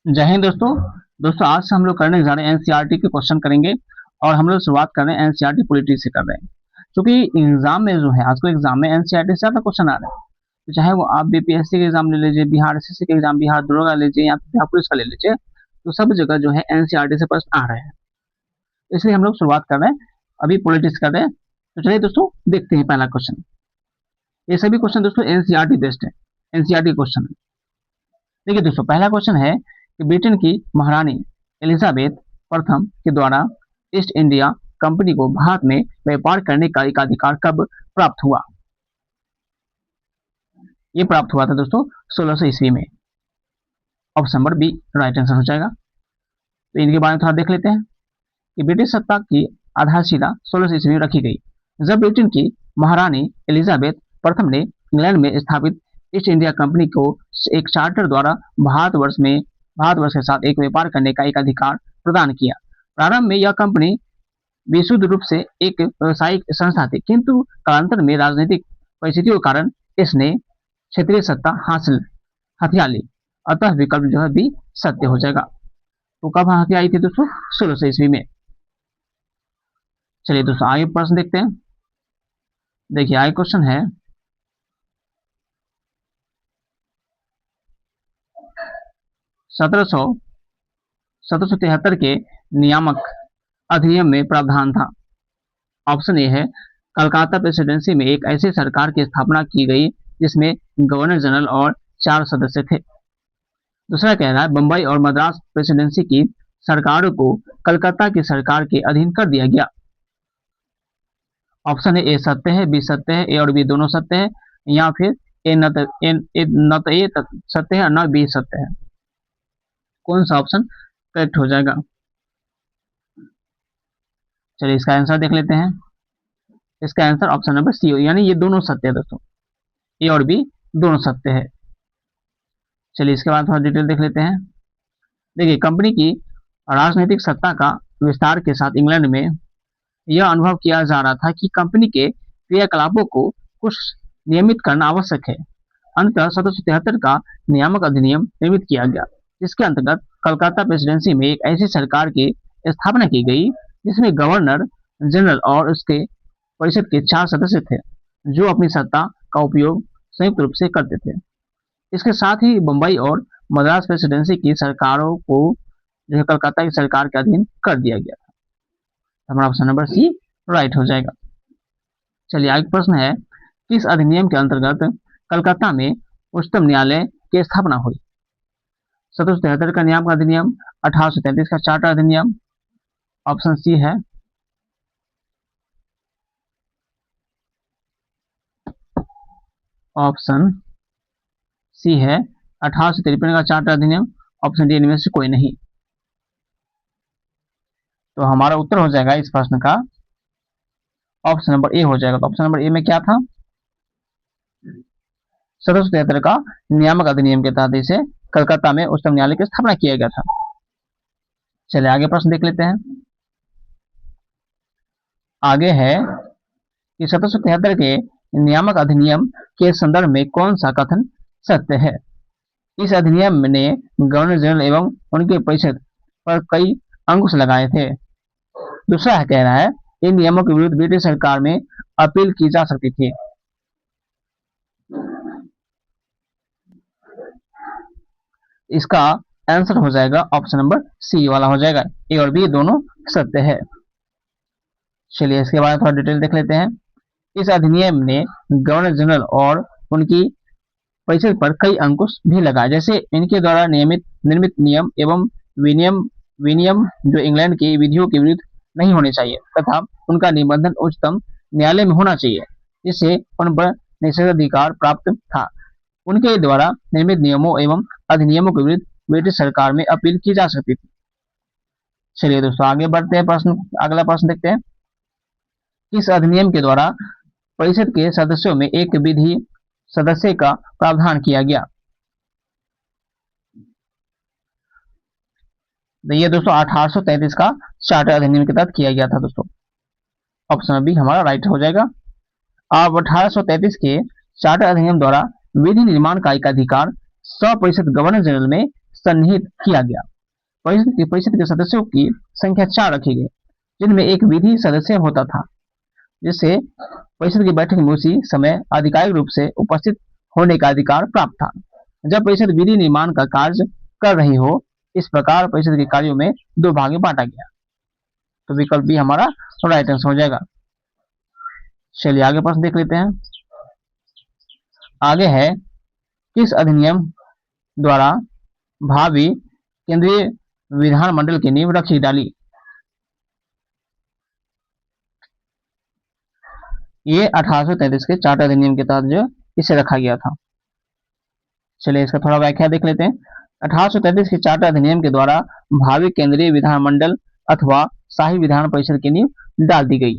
जय हिंद दोस्तों। आज से हम लोग करने जा रहे हैं एनसीईआरटी के क्वेश्चन करेंगे। और हम लोग शुरुआत कर रहे हैं एनसीईआरटी पॉलिटी से कर रहे हैं, क्योंकि एग्जाम में जो है आजकल एग्जाम में एनसीईआरटी से ज्यादा क्वेश्चन आ रहे हैं। तो चाहे वो आप बीपीएससी के एग्जाम ले लीजिए, बिहार एसएससी के एग्जाम, बिहार दरोगा ले लीजिए या बिहार पुलिस का ले लीजिए, तो सब जगह जो है एनसीईआरटी से प्रश्न आ रहे हैं। इसलिए हम लोग शुरुआत कर रहे हैं, अभी पॉलिटिक्स कर रहे हैं। तो चलिए दोस्तों देखते हैं पहला क्वेश्चन। ये सभी क्वेश्चन दोस्तों एनसीईआरटी बेस्ड है, एनसीईआरटी क्वेश्चन है। देखिए दोस्तों, पहला क्वेश्चन है कि ब्रिटेन की महारानी एलिजाबेथ प्रथम के द्वारा ईस्ट इंडिया कंपनी को भारत में व्यापार करने का एकाधिकार कब प्राप्त हुआ? ये प्राप्त हुआ था दोस्तों 1600 ईस्वी में। Option number B right answer हो जाएगा। तो इनके बारे में थोड़ा देख लेते हैं कि ब्रिटिश सत्ता की आधारशिला 1600 ईस्वी में रखी गई, जब ब्रिटेन की महारानी एलिजाबेथ प्रथम ने इंग्लैंड में स्थापित ईस्ट इंडिया कंपनी को एक चार्टर द्वारा भारतवर्ष के साथ एक व्यापार करने का एक अधिकार प्रदान किया। प्रारंभ में यह कंपनी विशुद्ध रूप से एक व्यवसायिक संस्था थी, किंतु कालांतर में राजनीतिक परिस्थितियों के कारण इसने क्षेत्रीय सत्ता हथिया ली। अतः विकल्प जो है बी सत्य हो जाएगा। तो कब हथिया आई थी दोस्तों? 1600 ईस्वी में। चलिए दोस्तों आगे प्रश्न देखते हैं। देखिए आगे क्वेश्चन है 1773 के नियामक अधिनियम में प्रावधान था। ऑप्शन ए है कलकत्ता प्रेसिडेंसी में एक ऐसी सरकार की स्थापना की गई जिसमें गवर्नर जनरल और 4 सदस्य थे। दूसरा कह रहा है बंबई और मद्रास प्रेसिडेंसी की सरकारों को कलकत्ता की सरकार के अधीन कर दिया गया। ऑप्शन ए सत्य है, बी सत्य है, ए और बी दोनों सत्य है, या फिर न तो ए सत्य है न बी सत्य है। कौन सा ऑप्शन करेक्ट हो जाएगा? चलिए इसका आंसर देख लेते हैं। इसका आंसर ऑप्शन नंबर सी हो, यानी ये दोनों सत्य है दोस्तों, ए और बी दोनों सत्य है। चलिए इसके बाद थोड़ा डिटेल देख लेते हैं। देखिए कंपनी की राजनीतिक सत्ता का विस्तार के साथ इंग्लैंड में यह अनुभव किया जा रहा था कि कंपनी के क्रियाकलापों को कुछ नियमित करना आवश्यक है। अंततः 1773 का नियामक अधिनियम निर्मित किया गया, जिसके अंतर्गत कलकत्ता प्रेसिडेंसी में एक ऐसी सरकार की स्थापना की गई जिसमें गवर्नर जनरल और उसके परिषद के 4 सदस्य थे, जो अपनी सत्ता का उपयोग संयुक्त रूप से करते थे। इसके साथ ही बंबई और मद्रास प्रेसिडेंसी की सरकारों को जो कलकत्ता की सरकार के अधीन कर दिया गया था। हमारा ऑप्शन नंबर सी राइट हो जाएगा। चलिए आगे प्रश्न है किस अधिनियम के अंतर्गत कलकत्ता में उच्चतम न्यायालय की स्थापना हुई? 1773 का नियामक अधिनियम, 1833 का चार्टर अधिनियम। ऑप्शन सी है ऑप्शन सी है 1853 का चार्टर अधिनियम। ऑप्शन डी इनमें से कोई नहीं। तो हमारा उत्तर हो जाएगा इस प्रश्न का ऑप्शन नंबर ए हो जाएगा। तो ऑप्शन नंबर ए में क्या था? 1773 का नियामक अधिनियम के तहत इसे कलकत्ता में उच्चतम न्यायालय की स्थापना किया गया था। चलिए आगे प्रश्न देख लेते हैं। आगे है कि 1773 के नियामक अधिनियम के संदर्भ में कौन सा कथन सत्य है? इस अधिनियम ने गवर्नर जनरल एवं उनके परिषद पर कई अंकुश लगाए थे। दूसरा है कह रहा है इन नियमों के विरुद्ध ब्रिटिश सरकार में अपील की जा सकती थी। इसका आंसर हो जाएगा ऑप्शन नंबर सी वाला हो जाएगा। ए और बी दोनों सत्य है। चलिए इसके बाद थोड़ा डिटेल देख लेते हैं। इस अधिनियम ने गवर्नर जनरल और उनकी परिषद पर कई अंकुश भी लगाए, जैसे इनके द्वारा निर्मित नियम एवं विनियम जो इंग्लैंड की विधियों के विरुद्ध नहीं होने चाहिए तथा उनका निबंधन उच्चतम न्यायालय में होना चाहिए, जिससे उन पर निषेधाधिकार प्राप्त था। उनके द्वारा निर्मित नियमों एवं अधिनियमों के विरुद्ध ब्रिटिश सरकार में अपील की जा सकती थी। चलिए दोस्तों आगे बढ़ते हैं। अगला प्रश्न देखते हैं। इस अधिनियम के द्वारा परिषद के सदस्यों में एक विधि सदस्य का प्रावधान किया गया। ये दोस्तों 1833 का चार्टर अधिनियम के तहत किया गया था दोस्तों। ऑप्शन बी हमारा राइट हो जाएगा। अब 1833 के चार्टर अधिनियम द्वारा विधि निर्माण का एक अधिकार 100% गवर्नर जनरल में सन्निहित किया गया। परिषद के सदस्यों की संख्या 4 रखी गई, जिनमें एक विधि सदस्य होता था, जिससे परिषद की बैठक में उसी समय आधिकारिक रूप से उपस्थित होने का अधिकार प्राप्त था जब परिषद विधि निर्माण का कार्य कर रही हो। इस प्रकार परिषद के कार्यों में 2 भाग में बांटा गया। तो विकल्प बी हमारा राइट आंसर हो जाएगा। चलिए आगे प्रश्न देख लेते हैं। आगे है, किस अधिनियम द्वारा भावी केंद्रीय विधानमंडल की नींव रखी डाली? ये 1833 के चार्टर अधिनियम के तहत जो इसे रखा गया था। चलिए इसका थोड़ा व्याख्या देख लेते हैं। 1833 के चार्टर अधिनियम के द्वारा भावी केंद्रीय विधानमंडल अथवा शाही विधान परिषद की नींव डाल दी गई।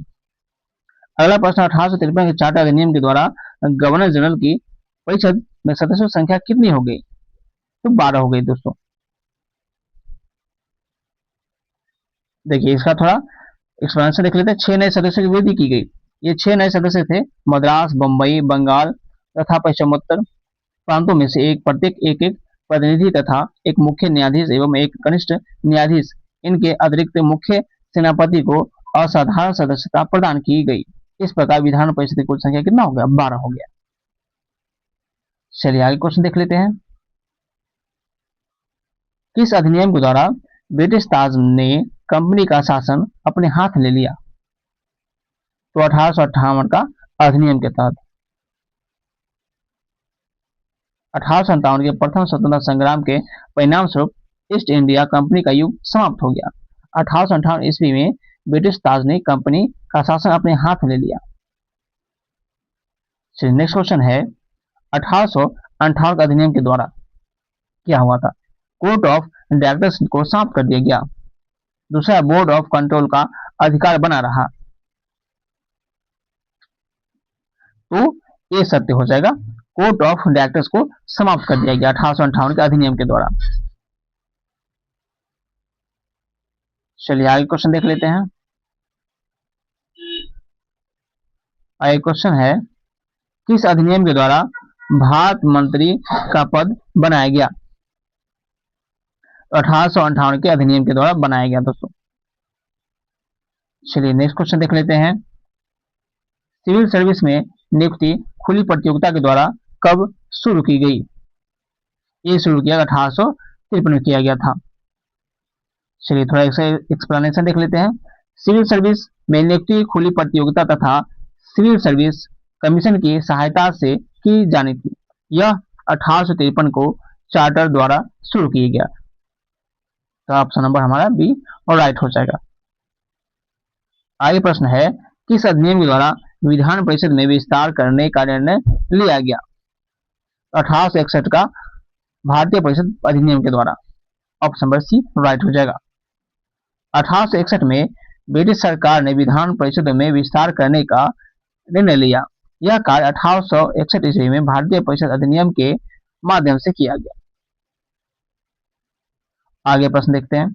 अगला प्रश्न, 1853 के चार्टर अधिनियम के द्वारा गवर्नर जनरल की परिषद में सदस्यों की संख्या कितनी हो गई? तो 12 हो गई दोस्तों। देखिए इसका थोड़ा एक्सप्लेनेशन देख लेते हैं। 6 नए सदस्यों की वृद्धि की गई। ये 6 नए सदस्य थे मद्रास, बंबई, बंगाल तथा पश्चिमोत्तर प्रांतों में से एक प्रत्येक एक एक प्रतिनिधि तथा एक मुख्य न्यायाधीश एवं एक कनिष्ठ न्यायाधीश। इनके अतिरिक्त मुख्य सेनापति को असाधारण सदस्यता प्रदान की गई। इस प्रकार विधान परिषद की कुल संख्या कितना हो गया? 12 हो गया। चलिए आगे क्वेश्चन देख लेते हैं। किस अधिनियम के द्वारा ब्रिटिश ताज ने कंपनी का शासन अपने हाथ ले लिया? तो 1858 का अधिनियम के तहत। 1857 के प्रथम स्वतंत्रता संग्राम के परिणाम स्वरूप ईस्ट इंडिया कंपनी का युग समाप्त हो गया। 1858 ईस्वी में ब्रिटिश ताज ने कंपनी का शासन अपने हाथ ले लिया। नेक्स्ट क्वेश्चन है, 1858 के अधिनियम के द्वारा क्या हुआ था? कोर्ट ऑफ डायरेक्टर्स को समाप्त कर दिया गया। दूसरा, बोर्ड ऑफ कंट्रोल का अधिकार बना रहा। तो ये सत्य हो जाएगा, कोर्ट ऑफ डायरेक्टर्स को समाप्त कर दिया गया 1858 के अधिनियम के द्वारा। चलिए आगे क्वेश्चन देख लेते हैं। आगे क्वेश्चन है, किस अधिनियम के द्वारा भारत मंत्री का पद बनाया गया? 1858 के अधिनियम के द्वारा बनाया गया दोस्तों। चलिए नेक्स्ट क्वेश्चन देख लेते हैं। सिविल सर्विस में नियुक्ति खुली प्रतियोगिता के द्वारा कब शुरू की गई? ये शुरू किया 1853 में किया गया था। चलिए थोड़ा एक्सप्लेनेशन देख लेते हैं। सिविल सर्विस में नियुक्ति खुली प्रतियोगिता तथा सिविल सर्विस कमीशन की सहायता से की जानी थी। यह 1853 को चार्टर द्वारा शुरू किया गया। तो ऑप्शन नंबर हमारा बी और राइट हो जाएगा। आगे प्रश्न है, किस अधिनियम के द्वारा विधान परिषद में विस्तार करने का निर्णय लिया गया? 1861 का भारतीय परिषद अधिनियम के द्वारा। ऑप्शन नंबर सी राइट हो जाएगा। 1861 में ब्रिटिश सरकार ने विधान परिषद में विस्तार करने का निर्णय लिया। यह कार्य 1861 ईस्वी में भारतीय परिषद अधिनियम के माध्यम से किया गया। आगे प्रश्न देखते हैं।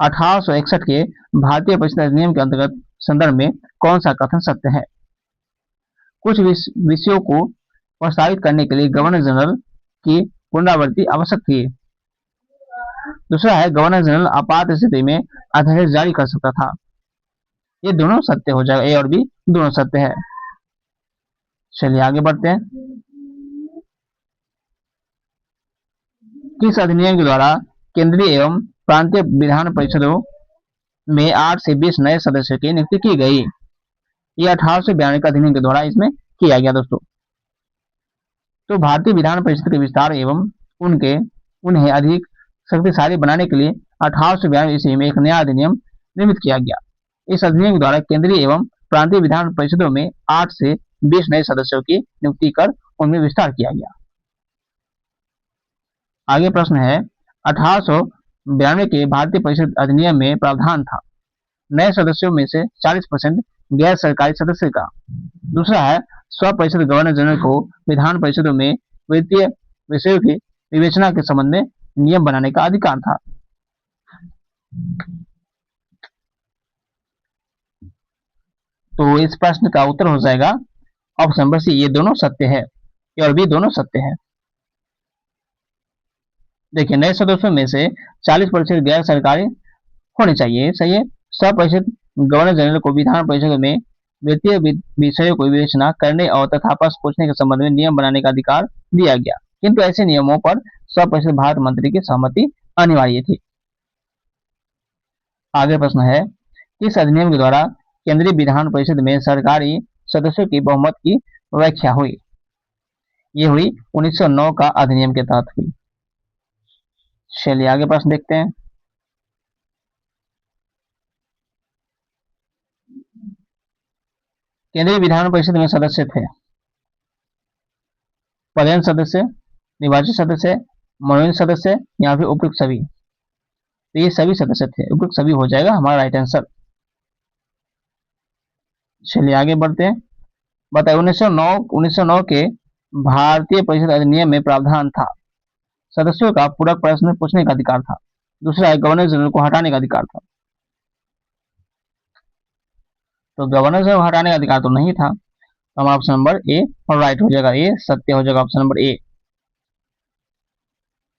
1861 के भारतीय परिषद अधिनियम के अंतर्गत संदर्भ में कौन सा कथन सत्य है? कुछ विषयों को प्रस्तावित करने के लिए गवर्नर जनरल की पुनरावृत्ति आवश्यक थी। दूसरा है, गवर्नर जनरल आपात स्थिति में अध्यादेश जारी कर सकता था। ये दोनों सत्य हो जाएगा, ए और बी दोनों सत्य है। चलिए आगे बढ़ते हैं। किस अधिनियम के द्वारा केंद्रीय एवं प्रांतीय विधान परिषदों में 8 से 20 नए सदस्यों की नियुक्ति की गई? ये 1892 के अधिनियम के द्वारा इसमें किया गया दोस्तों। तो भारतीय विधान परिषद के विस्तार एवं उन्हें अधिक शक्तिशाली बनाने के लिए 1892 ईस्वी में एक नया अधिनियम निर्मित किया गया। इस अधिनियम के द्वारा केंद्रीय एवं प्रांतीय विधान परिषदों में 8 से 20 नए सदस्यों की नियुक्ति कर उनमें विस्तार किया गया। आगे प्रश्न है, 1892 के भारतीय परिषद अधिनियम में प्रावधान था नए सदस्यों में से 40% गैर सरकारी सदस्य का। दूसरा है, स्व परिषद गवर्नर जनरल को विधान परिषदों में वित्तीय विषयों की विवेचना के संबंध में नियम बनाने का अधिकार था। तो इस प्रश्न का उत्तर हो जाएगा ऑप्शन नंबर सी, ये दोनों सत्य है। ए और बी दोनों सत्य है। देखिए नए सदस्यों में से 40% गैर सरकारी होने चाहिए, सही है। 100% गवर्नर जनरल को विधान परिषद में वित्तीय विषयों को विवेचना करने और तथा प्रश्न पूछने के संबंध में नियम बनाने का अधिकार दिया गया, किंतु ऐसे नियमों पर 100% भारत मंत्री की सहमति अनिवार्य थी। आगे प्रश्न है, किस अधिनियम के द्वारा केंद्रीय विधान परिषद में सरकारी सदस्यों की बहुमत की व्याख्या हुई? ये हुई 1909 का अधिनियम के तहत हुई। चलिए आगे प्रश्न देखते हैं। केंद्रीय विधान परिषद में सदस्य थे पदेन सदस्य, निर्वाचित सदस्य, मनोनीत सदस्य या फिर उपयुक्त सभी। तो ये सभी सदस्य थे, उपयुक्त सभी हो जाएगा हमारा राइट आंसर। चलिए आगे बढ़ते हैं। बताइए 1909 के भारतीय परिषद अधिनियम में प्रावधान था, सदस्यों का पूरक प्रश्न पूछने का अधिकार था। दूसरा है गवर्नर जनरल को हटाने का अधिकार था। तो गवर्नर जनरल को हटाने का अधिकार तो नहीं था, तो हमारा ऑप्शन नंबर ए और राइट हो जाएगा, ए सत्य हो जाएगा, ऑप्शन नंबर ए।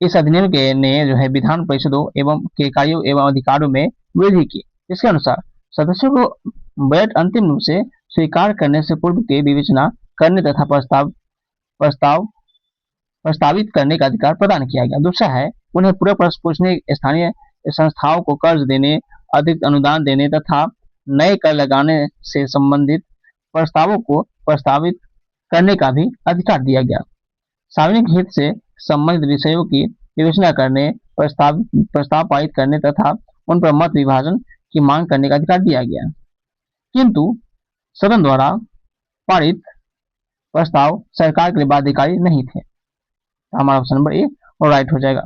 इस अधिनियम के ने जो है विधान परिषदों एवं के कार्यों एवं अधिकारों में वृद्धि की। इसके अनुसार सदस्यों को बजट अंतिम रूप से स्वीकार करने से पूर्व की विवेचना करने तथा प्रस्तावित करने का अधिकार प्रदान किया गया। दूसरा है उन्हें पूरे प्रश्न पूछने, स्थानीय संस्थाओं को कर्ज देने, अतिरिक्त अनुदान देने तथा नए कर लगाने से संबंधित प्रस्तावों को प्रस्तावित करने का भी अधिकार दिया गया। सार्वजनिक हित से संबंधित विषयों की विवेचना करने, प्रस्ताव पारित करने तथा उन पर मत विभाजन की मांग करने का अधिकार दिया गया, किंतु सदन द्वारा पारित प्रस्ताव सरकार के लिए बाध्यकारी नहीं थे। हमारा ऑप्शन नंबर ए और राइट हो जाएगा।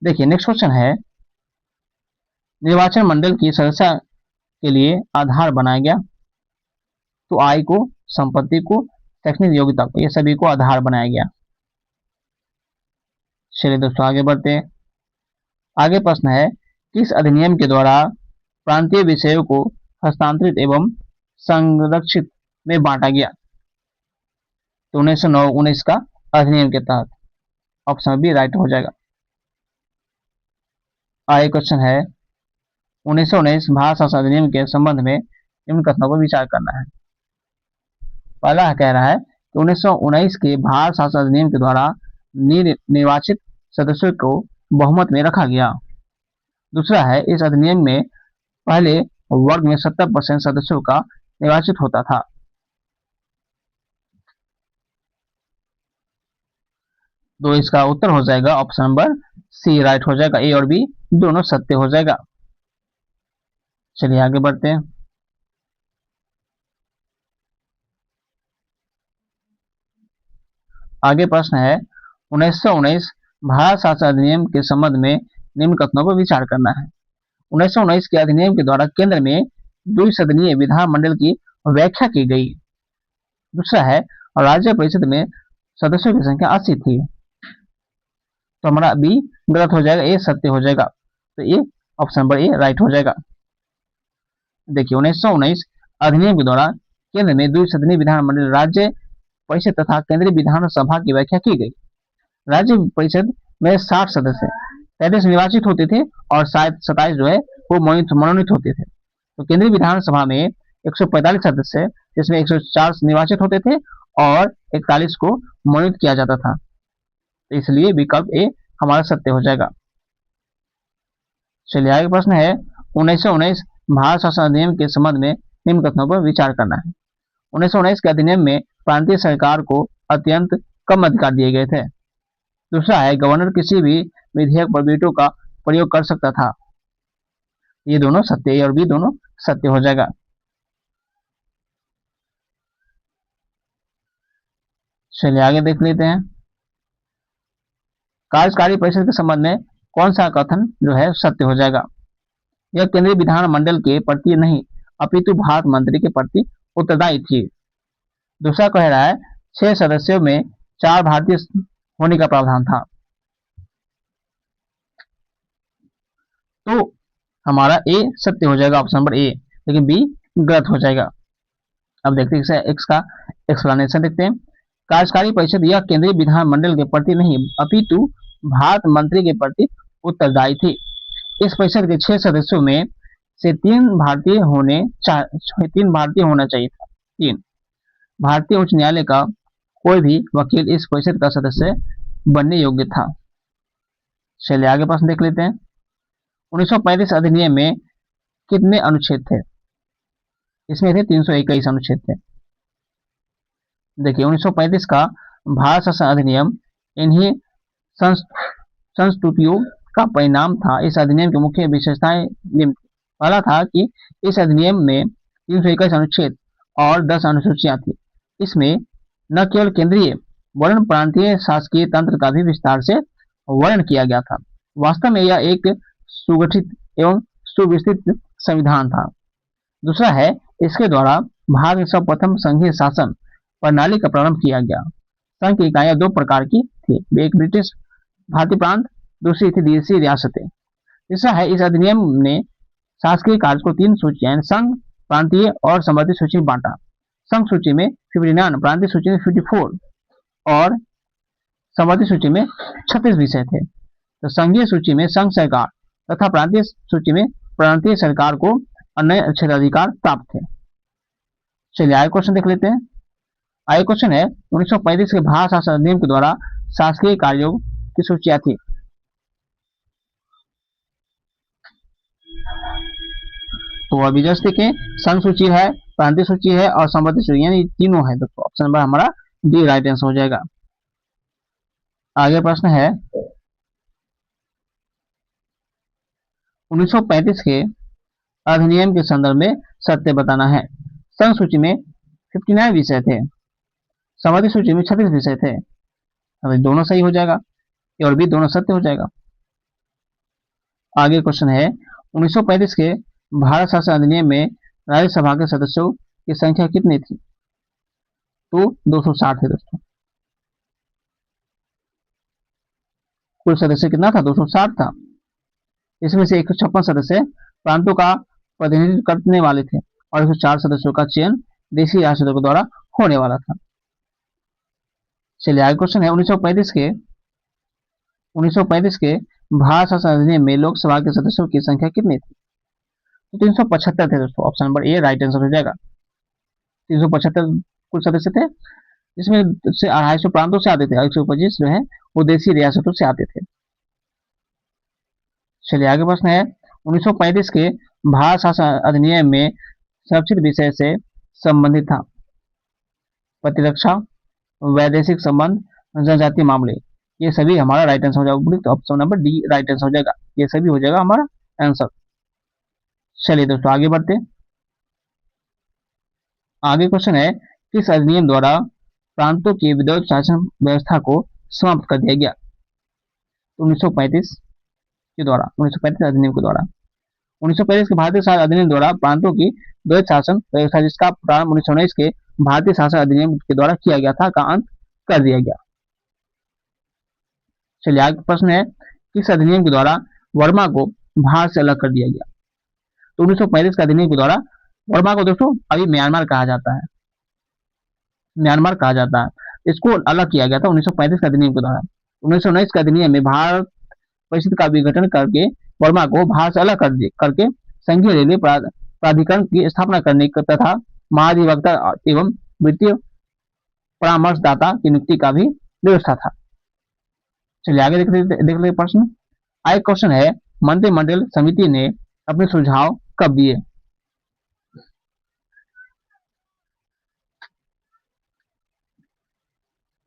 देखिए नेक्स्ट क्वेश्चन है, निर्वाचन मंडल की सदस्यता के लिए आधार बनाया गया। तो आय को, संपत्ति को, शैक्षणिक योग्यता को, ये सभी को आधार बनाया गया। चलिए दोस्तों आगे बढ़ते हैं। आगे प्रश्न है, किस अधिनियम के द्वारा प्रांतीय विषयों को हस्तांतरित एवं संरक्षित में बांटा गया? तो 1909-19 का अधिनियम के तहत, ऑप्शन बी राइट हो जाएगा। आगे क्वेश्चन है, 1919 भारत शासन अधिनियम के संबंध में निम्न कथनों पर विचार करना है। पहला कह रहा है कि 1919 के भारत शासन अधिनियम के द्वारा निर्वाचित सदस्यों को बहुमत में रखा गया। दूसरा है इस अधिनियम में पहले वर्ग में 70% सदस्यों का निर्वाचित होता था। तो इसका उत्तर हो जाएगा ऑप्शन नंबर सी राइट हो जाएगा, ए और बी दोनों सत्य हो जाएगा। चलिए आगे बढ़ते हैं। आगे प्रश्न है, 1919 भारत शासन अधिनियम के संबंध में निम्न कथनों पर विचार करना है। 1919 के अधिनियम के द्वारा केंद्र में द्विसदनीय विधानमंडल की व्याख्या की गई। दूसरा है राज्य परिषद में सदस्यों की संख्या 80 थी। तो हमारा बी गलत हो जाएगा, ए सत्य हो जाएगा। तो ये ऑप्शन नंबर ए राइट हो जाएगा। देखिए 1919 अधिनियम के द्वारा केंद्र में द्विसदनीय विधानमंडल, राज्य परिषद तथा केंद्रीय विधानसभा की व्याख्या की गई। राज्य परिषद में 60 सदस्य 33 निर्वाचित होते थे और शायद 27 जो है वो मनोनीत होते थे। तो केंद्रीय विधानसभा में 145 सदस्य, जिसमें 104 निर्वाचित होते थे और 41 को मनोनीत किया जाता था। तो इसलिए विकल्प ए हमारा सत्य हो जाएगा। चलिए आगे प्रश्न है, 1919 भारत शासन अधिनियम के संबंध में निम्न कथनों पर विचार करना है। 1919 के अधिनियम में प्रांतीय सरकार को अत्यंत कम अधिकार दिए गए थे। दूसरा है गवर्नर किसी भी विधेयक पर वीटो का प्रयोग कर सकता था। ये दोनों सत्य, ए और बी दोनों सत्य हो जाएगा। चलिए आगे देख लेते हैं। कार्यकारी परिषद के संबंध में कौन सा कथन जो है सत्य हो जाएगा? यह केंद्रीय विधानमंडल के प्रति नहीं अपितु भारत मंत्री के प्रति उत्तरदायी थी। दूसरा कह रहा है 6 सदस्यों में 4 भारतीय होने का प्रावधान था। तो हमारा ए सत्य हो जाएगा, ऑप्शन नंबर ए, लेकिन बी गलत हो जाएगा। अब देखते हैं इसका एक्सप्लेनेशन देखते हैं। कार्यकारी परिषद यह केंद्रीय विधानमंडल के प्रति नहीं अपितु भारत मंत्री के प्रति उत्तरदायी थी। इस परिषद के 6 सदस्यों में से 3 भारतीय होना चाहिए था। 3 भारतीय उच्च न्यायालय का कोई भी वकील इस परिषद का सदस्य बनने योग्य था। चलिए आगे प्रश्न देख लेते हैं। 1935 अधिनियम में कितने अनुच्छेद थे? इसमें थे 321 अनुच्छेद थे। देखिए 1935 का भारत शासन अधिनियम इन्हीं संस्तुतियों का परिणाम था। इस अधिनियम की मुख्य विशेषताएं निम्न। पहला था कि इस अधिनियम में 321 अनुच्छेद और 10 अनुसूचियां थी। इसमें न केवल केंद्रीय वर्ण प्रांतीय शासकीय तंत्र का भी विस्तार से वर्णन किया गया था। वास्तव में यह एक सुगठित एवं सुविस्तृत संविधान था। दूसरा है, इसके द्वारा भारत में सर्वप्रथम संघीय शासन प्रणाली का प्रारंभ किया गया। संघ की इकाइयां 2 प्रकार की थी, एक ब्रिटिश भारतीय प्रांत, दूसरी थी देशी रियासतें। तीसरा है, इस अधिनियम ने शासकीय कार्य को 3 सूचियां संघ, प्रांतीय और संबंधित सूची में बांटा। संघ सूची में 59, प्रांतीय सूची में 54 और संबंधित सूची में 36 विषय थे। तो संघीय सूची में संघ सरकार तथा प्रांतीय सूची में प्रांतीय सरकार को अन्य क्षेत्राधिकार प्राप्त थे। चलिए आगे क्वेश्चन देख लेते हैं। आगे क्वेश्चन है, 1935 के भारत शासन अधिनियम के द्वारा शासकीय कार्यों की सूचियां थी। तो अभी जस्ट देखें, संघ सूची है, प्रांतीय सूची है और संबंधित सूची, यानी तीनों है। दोस्तों ऑप्शन नंबर हमारा डी राइट आंसर हो जाएगा। आगे प्रश्न है, 1935 के अधिनियम के संदर्भ में सत्य बताना है। संघ सूची में 59 विषय थे, संबंधित सूची में 36 विषय थे। दोनों सही हो जाएगा, ए और बी दोनों सत्य हो जाएगा। आगे क्वेश्चन है, 1935 के भारत शासन अधिनियम में राज्यसभा के सदस्यों की संख्या कितनी थी? तो 260 थे दोस्तों। कुल सदस्य कितना था? 260 था। इसमें से 156 सदस्य प्रांतों का प्रतिनिधित्व करने वाले थे और 104 सदस्यों का चयन देशी रियासतों के द्वारा होने वाला था। चलिए आगे क्वेश्चन है, 1935 के भारत शासन अधिनियम में लोकसभा के सदस्यों की संख्या कितनी थी? तो 375 थे दोस्तों। Option number A right answer हो जाएगा। 375 कुल सदस्य थे, जिसमें से 250 प्रांतों से आते थे, 125 जो है वो देशी रियासतों से आते थे। चलिए आगे प्रश्न है, 1935 के भारत शासन अधिनियम में सुरक्षित विषय से संबंधित था। प्रतिरक्षा, वैदेशिक संबंध, जनजातीय मामले, ये सभी हमारा राइट आंसर हो जाएगा। तो option number D right answer हो जाएगा। ये सभी हो जाएगा हमारा आंसर। चलिए दोस्तों आगे बढ़ते। आगे क्वेश्चन है, किस अधिनियम द्वारा प्रांतों की विद्युत शासन व्यवस्था को समाप्त कर दिया गया? 1935 के द्वारा, 1935 अधिनियम के द्वारा। 1935 के भारतीय शासन अधिनियम द्वारा प्रांतों की द्वैत शासन व्यवस्था, जिसका प्रारंभ 1919 के भारतीय शासन अधिनियम के द्वारा किया गया था, का अंत कर दिया गया। चलिए आगे प्रश्न है, किस अधिनियम के द्वारा वर्मा को भारत से अलग कर दिया गया? तो 1935 के अधिनियम के द्वारा वर्मा को दोस्तों अभी म्यांमार कहा जाता है, म्यांमार कहा जाता है, इसको अलग किया गया था 1935 के अधिनियम के द्वारा। 1919 के अधिनियम में भारत परिषद का विघटन करके वर्मा को भारत से अलग करके संघीय रेलवे प्राधिकरण की स्थापना करने तथा महाधिवक्ता एवं वित्तीय परामर्शदाता की नियुक्ति का भी व्यवस्था था। चलिए आगे देख लेते प्रश्न। आगे क्वेश्चन है, मंत्रिमंडल समिति ने अपने सुझाव कब दिए?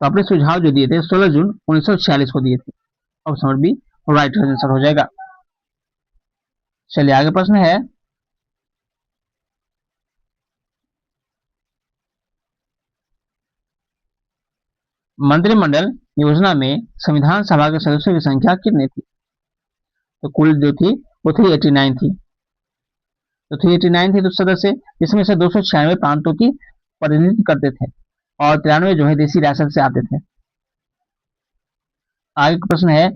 तो अपने सुझाव जो दिए थे 16 जून 1946 को दिए थे। Option number B right answer हो जाएगा। चलिए आगे प्रश्न है, मंत्रिमंडल योजना में संविधान सभा के सदस्यों की संख्या कितनी थी? तो कुल जो थी वो 389 थी। तो 389 थे तो सदस्य, जिसमें से 296 प्रांतों की प्रतिनिधित्व करते थे और 93 जो है देशी रियासत से आते थे। आगे प्रश्न है,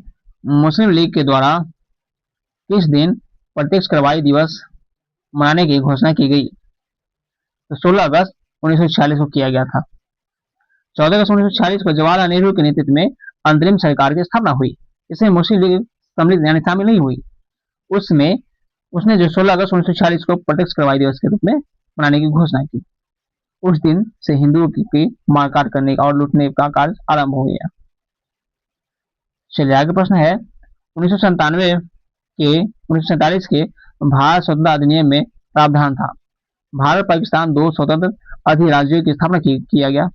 मुस्लिम लीग के द्वारा किस दिन प्रत्यक्ष कार्रवाई दिवस मनाने की घोषणा की गई? तो 16 अगस्त 1946 को किया गया था। 14 अगस्त 1946 को जवाहरलाल नेहरू के नेतृत्व में अंतरिम सरकार की स्थापना हुई। इसमें मुस्लिम लीग सम्मिलित यानी शामिल नहीं हुई। उसमें उसने जो 16 अगस्त 1946 को प्रोटेक्ट करवाई दिवस के रूप में मनाने की घोषणा की। उस दिन से हिंदुओं की मारकाट करने का और लूटने का कार्य आरंभ हो गया। चलिए आगे प्रश्न है 1947 के भारत स्वतंत्रता अधिनियम में प्रावधान था, भारत पाकिस्तान दो स्वतंत्र अधिराज्यों की स्थापना किया गया।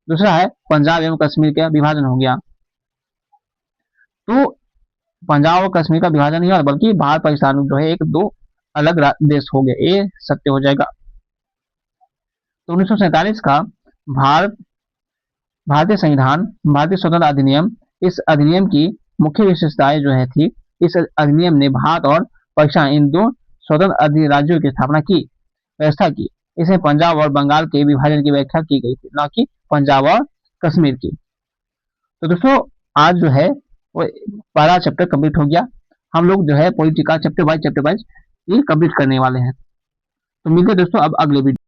दूसरा है पंजाब एवं कश्मीर का विभाजन हो गया। तो पंजाब और कश्मीर का विभाजन नहीं हुआ, बल्कि भारत पाकिस्तान जो है एक दो अलग देश हो गए, ये सत्य हो जाएगा। तो 1947 का भारतीय संविधान, भारतीय स्वतंत्रता अधिनियम, इस अधिनियम की मुख्य विशेषताएं जो है थी, इस अधिनियम ने भारत और पाकिस्तान इन दो स्वतंत्र अधिराज्यों की स्थापना की, व्यवस्था की। इसमें पंजाब और बंगाल के विभाजन की व्याख्या की गई थी, न कि पंजाब और कश्मीर की। तो दोस्तों आज जो है वो पहला चैप्टर कंप्लीट हो गया। हम लोग जो है पॉलिटिकल चैप्टर वाइज ये कंप्लीट करने वाले हैं। तो मिलते हैं दोस्तों अब अगले वीडियो।